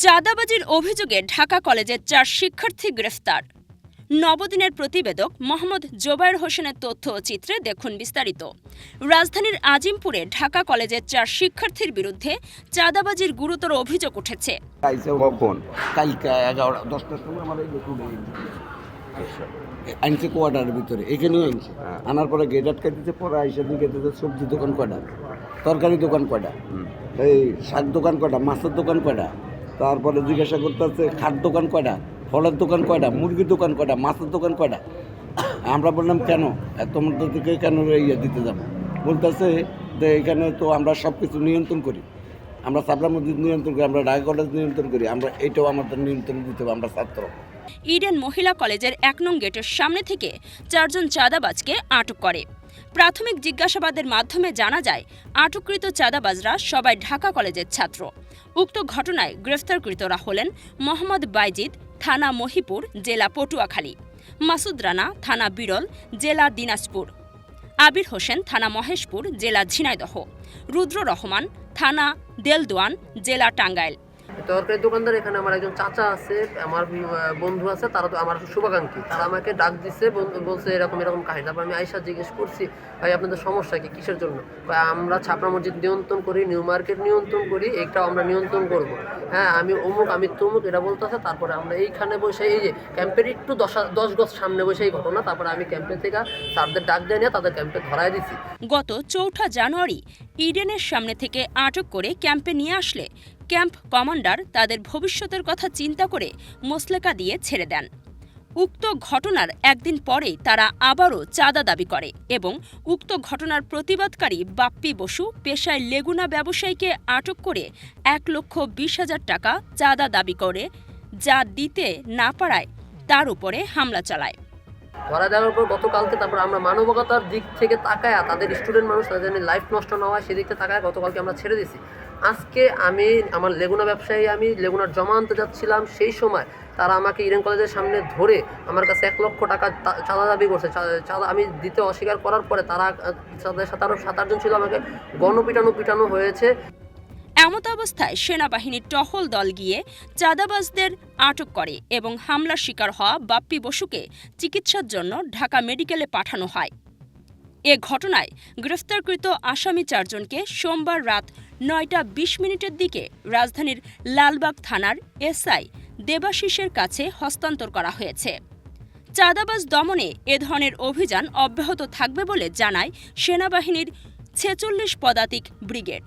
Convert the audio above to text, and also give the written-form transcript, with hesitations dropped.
চাঁদাবাজির অভিযোগে ঢাকা কলেজের 4 শিক্ষার্থী গ্রেফতার। নবদিনের প্রতিবেদক মোহাম্মদ জোবায়ের হোসেনের তথ্য ও চিত্রে দেখুন বিস্তারিত। রাজধানীর আজিমপুরে ঢাকা কলেজের 4 শিক্ষার্থীর বিরুদ্ধে চাঁদাবাজির গুরুতর অভিযোগ উঠেছে। আনছে কোয়ার্টারের ভিতরে এখানে আনছে আনার পরে গেট আটকা দিতে পরে আইসা দিকে সবজি দোকান কয়টা, তরকারি দোকান কয়টা, এই শাক দোকান কয়টা, মাছের দোকান কয়টা, তারপরে জিজ্ঞাসা করতেছে খাট দোকান কয়টা, ফলের দোকান কয়টা, মুরগির দোকান কয়টা, মাছের দোকান কয়টা। আমরা বললাম কেন তোমাদের দিকে কেন ইয়ে দিতে যাবো? বলতেছে যে এখানে তো আমরা সব কিছু নিয়ন্ত্রণ করি, আমরা সাবলা মসজিদ নিয়ন্ত্রণ করি, আমরা ঢাকা কলেজ নিয়ন্ত্রণ করি, আমরা এটাও আমাদের নিয়ন্ত্রণ দিতে হবে, আমরা ছাত্র। ইডেন মহিলা কলেজের 1 নং গেটের সামনে থেকে 4 জন চাঁদাবাজকে আটক করে। প্রাথমিক জিজ্ঞাসাবাদের মাধ্যমে জানা যায় আটককৃত চাঁদাবাজরা সবাই ঢাকা কলেজের ছাত্র। উক্ত ঘটনায় গ্রেফতারকৃতরা হলেন মোহাম্মদ বাইজিদ, থানা মহিপুর, জেলা পটুয়াখালী; মাসুদ রানা, থানা বিরল, জেলা দিনাজপুর; আবির হোসেন, থানা মহেশপুর, জেলা ঝিনাইদহ; রুদ্র রহমান, থানা দেলদুয়ান, জেলা টাঙ্গাইল। তরকারি দোকানদার এখানে আমার একজন চাচা আছে, আমার বন্ধু আছে, তারা তো আমার শুভাকাঙ্ক্ষী, তারা আমাকে ডাক দিচ্ছে, বলছে এরকম এরকম কাহিনী। তারপর আমি আয়সা জিজ্ঞেস করছি, ভাই আপনাদের সমস্যা কি, কিসের জন্য? আমরা ছাপড়া মসজিদ নিয়ন্ত্রণ করি, নিউ মার্কেট নিয়ন্ত্রণ করি, এইটাও আমরা নিয়ন্ত্রণ করব। হ্যাঁ, আমি অমুক, আমি তমুক, এটা বলতেছে। তারপরে আমরা এইখানে বসে, এই যে ক্যাম্পের একটু 10 গজ সামনে বসে এই ঘটনা। তারপরে আমি ক্যাম্পের থেকে স্যারদের ডাক দিয়ে নিয়ে তাদের ক্যাম্পে ধরাই দিছি। গত 4 জানুয়ারি ইডেনের সামনে থেকে আটক করে ক্যাম্পে নিয়ে আসলে ক্যাম্প কমান্ডার তাদের ভবিষ্যতের কথা চিন্তা করে মোসলেকা দিয়ে ছেড়ে দেন। উক্ত ঘটনার একদিন পরেই তারা আবারও চাঁদা দাবি করে এবং উক্ত ঘটনার প্রতিবাদকারী বাপ্পি বসু পেশায় লেগুনা ব্যবসায়ীকে আটক করে 1,20,000 টাকা চাঁদা দাবি করে, যা দিতে না পারায় তার উপরে হামলা চালায়। ধরা দেওয়ার পর গতকালকে তারপর আমরা মানবতার দিক থেকে তাকায়, তাদের স্টুডেন্ট মানুষ, তাদের লাইফ নষ্ট না হয় সেদিক থেকে তাকায় গতকালকে আমরা ছেড়ে দিছি। আজকে আমি আমার লেগুনা ব্যবসায়ী, আমি লেগুনার জমা আনতে যাচ্ছিলাম, সেই সময় তারা আমাকে ইডেন কলেজের সামনে ধরে আমার কাছে 1 লক্ষ টাকা চাঁদা দাবি করছে। চাঁদা আমি দিতে অস্বীকার করার পরে তারা, তাদের 7 জন ছিল, আমাকে গণপিটানো হয়েছে। এমত অবস্থায় সেনাবাহিনীর টহল দল গিয়ে চাঁদাবাজদের আটক করে এবং হামলার শিকার হওয়া বাপ্পি বসুকে চিকিৎসার জন্য ঢাকা মেডিকেলে পাঠানো হয়। এ ঘটনায় গ্রেফতারকৃত আসামি 4 জনকে সোমবার রাত 9:20 দিকে রাজধানীর লালবাগ থানার এসআই দেবাশিসের কাছে হস্তান্তর করা হয়েছে। চাঁদাবাজ দমনে এ ধরনের অভিযান অব্যাহত থাকবে বলে জানায় সেনাবাহিনীর 46 পদাতিক ব্রিগেড।